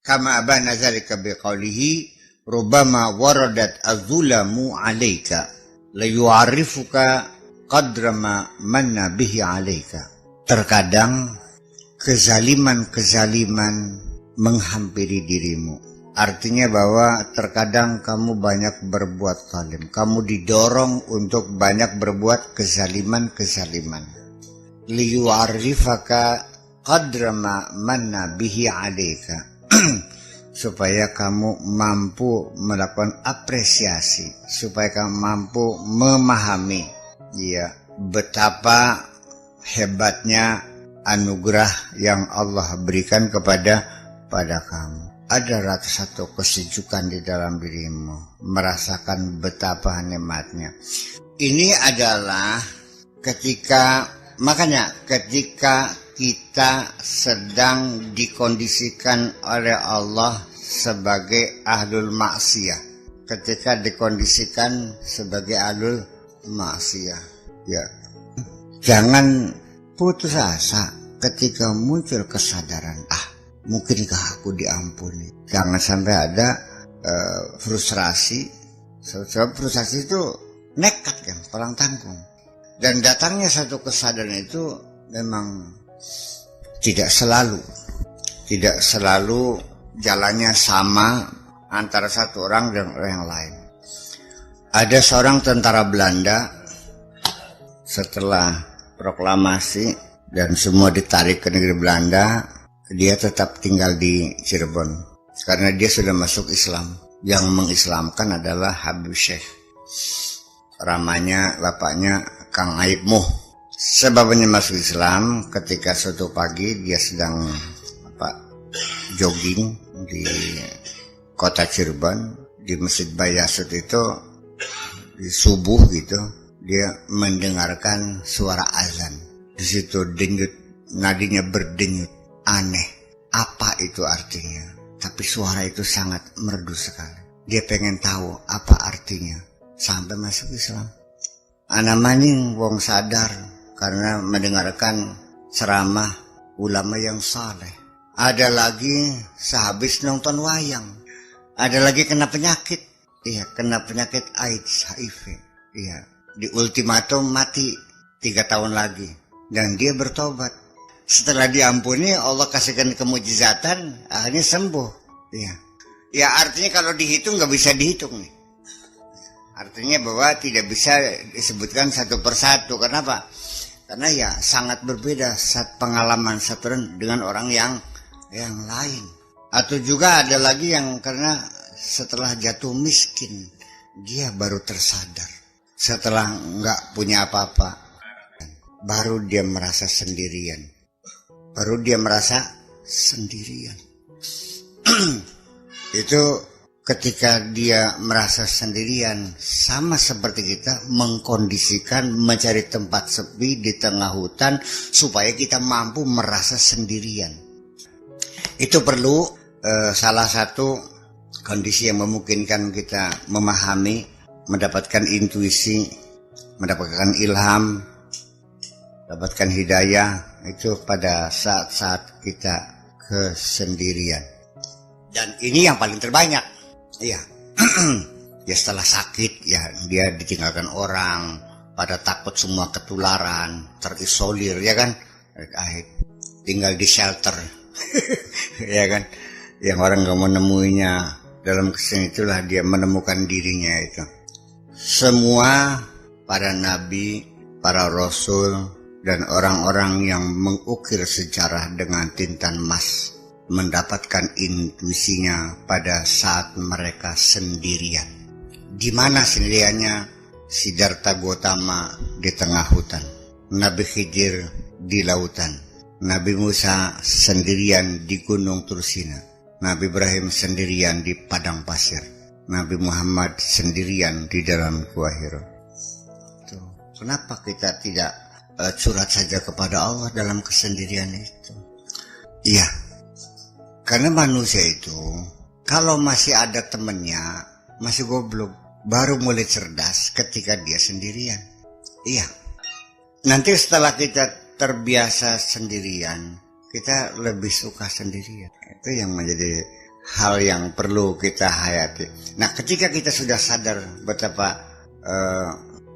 Kama abana dzalika biqaulihi rubbama waradat az-zulamu 'alaika la yu'arrifuka qadra ma manna bihi 'alaika. Terkadang kezaliman-kezaliman menghampiri dirimu. Artinya bahwa terkadang kamu banyak berbuat zalim. Kamu didorong untuk banyak berbuat kezaliman-kezaliman. Liyu'arrifaka qadra ma manna bihi 'alaika. Supaya kamu mampu melakukan apresiasi, supaya kamu mampu memahami ya betapa hebatnya anugerah yang Allah berikan kepada kamu. Ada satu kesejukan di dalam dirimu, merasakan betapa nikmatnya. Ini adalah makanya ketika kita sedang dikondisikan oleh Allah sebagai ahlul maksiyah. Ketika dikondisikan sebagai ahlul maksiyah, ya jangan putus asa ketika muncul kesadaran, mungkinkah aku diampuni. Jangan sampai ada frustrasi. Sebab frustrasi itu nekat kan, palang tanggung. Dan datangnya satu kesadaran itu memang tidak selalu jalannya sama antara satu orang dan orang yang lain. Ada seorang tentara Belanda setelah proklamasi dan semua ditarik ke negeri Belanda, dia tetap tinggal di Cirebon karena dia sudah masuk Islam. Yang mengislamkan adalah Habib Syekh, ramanya bapaknya Kang Aib Muh. Sebabnya masuk Islam ketika suatu pagi dia sedang jogging di kota Cirebon, di Masjid Bayasut itu di subuh gitu, dia mendengarkan suara azan. Di situ denyut, nadinya berdenyut, aneh. Apa itu artinya? Tapi suara itu sangat merdu sekali. Dia pengen tahu apa artinya sampai masuk Islam. Ana maning wong sadar karena mendengarkan ceramah ulama yang saleh. Ada lagi sehabis nonton wayang. Ada lagi kena penyakit. Iya, kena penyakit AIDS, HIV. Iya, di ultimatum mati 3 tahun lagi. Dan dia bertobat. Setelah diampuni, Allah kasihkan kemujizatan, akhirnya sembuh. Iya. Ya artinya kalau dihitung nggak bisa dihitung nih. Artinya bahwa tidak bisa disebutkan satu persatu. Kenapa? Karena ya sangat berbeda pengalaman satu dengan orang yang lain. Atau juga ada lagi yang karena setelah jatuh miskin dia baru tersadar. Setelah nggak punya apa-apa, baru dia merasa sendirian. Itu ketika dia merasa sendirian, sama seperti kita mengkondisikan mencari tempat sepi di tengah hutan supaya kita mampu merasa sendirian. Itu perlu salah satu kondisi yang memungkinkan kita memahami, mendapatkan intuisi, mendapatkan ilham, mendapatkan hidayah, itu pada saat-saat kita kesendirian. Dan ini yang paling terbanyak. Iya, ya setelah sakit ya dia ditinggalkan orang, pada takut semua ketularan, terisolir ya kan, tinggal di shelter, ya kan, yang orang nggak mau nemuinya. Dalam kesini itulah dia menemukan dirinya itu. Semua para nabi, para rasul dan orang-orang yang mengukir sejarah dengan tinta emas mendapatkan intuisinya pada saat mereka sendirian. Di mana sendiriannya? Siddhartha Gautama di tengah hutan, Nabi Khidir di lautan, Nabi Musa sendirian di Gunung Tursina, Nabi Ibrahim sendirian di padang pasir, Nabi Muhammad sendirian di dalam Gua Hiro. Kenapa kita tidak curhat saja kepada Allah dalam kesendirian itu? Iya, karena manusia itu kalau masih ada temennya masih goblok, baru mulai cerdas ketika dia sendirian. Iya, nanti setelah kita terbiasa sendirian, kita lebih suka sendirian. Itu yang menjadi hal yang perlu kita hayati. Nah, ketika kita sudah sadar betapa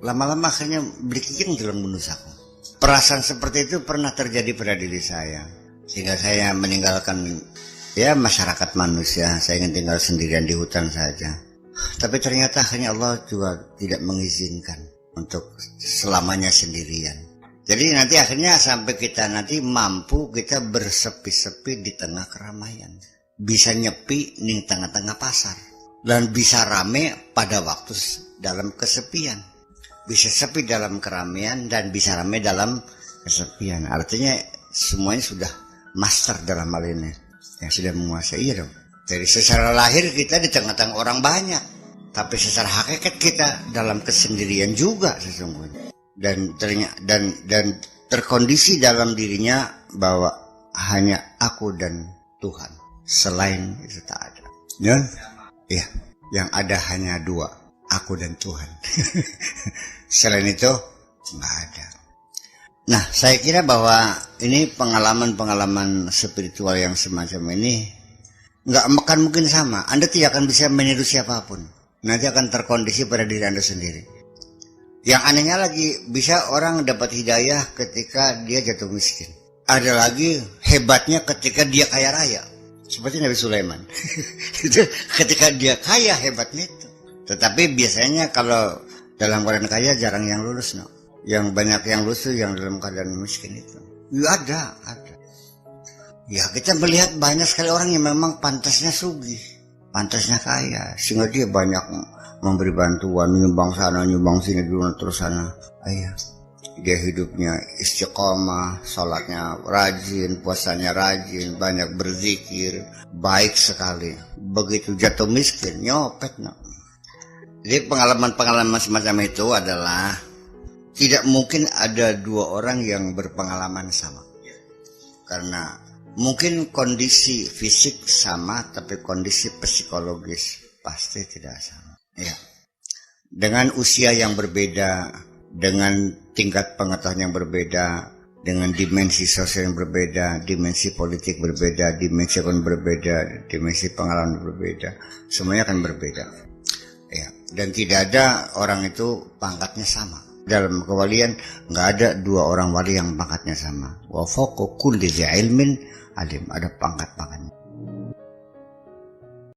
lama-lama akhirnya belikikin dalam benusaku. Perasaan seperti itu pernah terjadi pada diri saya, sehingga saya meninggalkan ya masyarakat manusia. Saya ingin tinggal sendirian di hutan saja. Tapi ternyata akhirnya Allah juga tidak mengizinkan untuk selamanya sendirian. Jadi nanti akhirnya sampai kita nanti mampu kita bersepi-sepi di tengah keramaian. Bisa nyepi di tengah-tengah pasar. Dan bisa rame pada waktu dalam kesepian. Bisa sepi dalam keramaian dan bisa rame dalam kesepian. Artinya semuanya sudah master dalam hal ini. Yang sudah menguasai. Iya dong. Jadi secara lahir kita di tengah-tengah orang banyak. Tapi secara hakikat kita dalam kesendirian juga sesungguhnya. Dan terkondisi dalam dirinya bahwa hanya aku dan Tuhan. Selain itu tak ada. Dan ya, yang ada hanya dua, aku dan Tuhan. Selain itu nggak ada. Nah, saya kira bahwa ini pengalaman-pengalaman spiritual yang semacam ini nggak akan mungkin sama. Anda tidak akan bisa meniru siapapun. Nanti akan terkondisi pada diri Anda sendiri. Yang anehnya lagi, bisa orang dapat hidayah ketika dia jatuh miskin. Ada lagi hebatnya ketika dia kaya raya. Seperti Nabi Sulaiman. Itu ketika dia kaya hebatnya itu. Tetapi biasanya kalau dalam keadaan kaya jarang yang lulus, no. Yang banyak yang lulus itu yang dalam keadaan miskin itu. Ya ada. Ya kita melihat banyak sekali orang yang memang pantasnya sugih, pantasnya kaya, sehingga dia banyak memberi bantuan, nyumbang sana, nyumbang sini dulu terus sana. Ayah. Dia hidupnya istiqomah, sholatnya rajin, puasanya rajin, banyak berzikir, baik sekali. Begitu jatuh miskin, nyopet. No. Jadi pengalaman-pengalaman semacam itu adalah tidak mungkin ada dua orang yang berpengalaman sama. Karena mungkin kondisi fisik sama, tapi kondisi psikologis pasti tidak sama. Ya. Dengan usia yang berbeda, dengan tingkat pengetahuan yang berbeda, dengan dimensi sosial yang berbeda, dimensi politik berbeda, dimensi ekonomi berbeda, dimensi pengalaman berbeda, semuanya akan berbeda. Ya, dan tidak ada orang itu pangkatnya sama. Dalam kewalian nggak ada dua orang wali yang pangkatnya sama. Wa fawqa kulli dzi ilmin alim, ada pangkat-pangkatnya.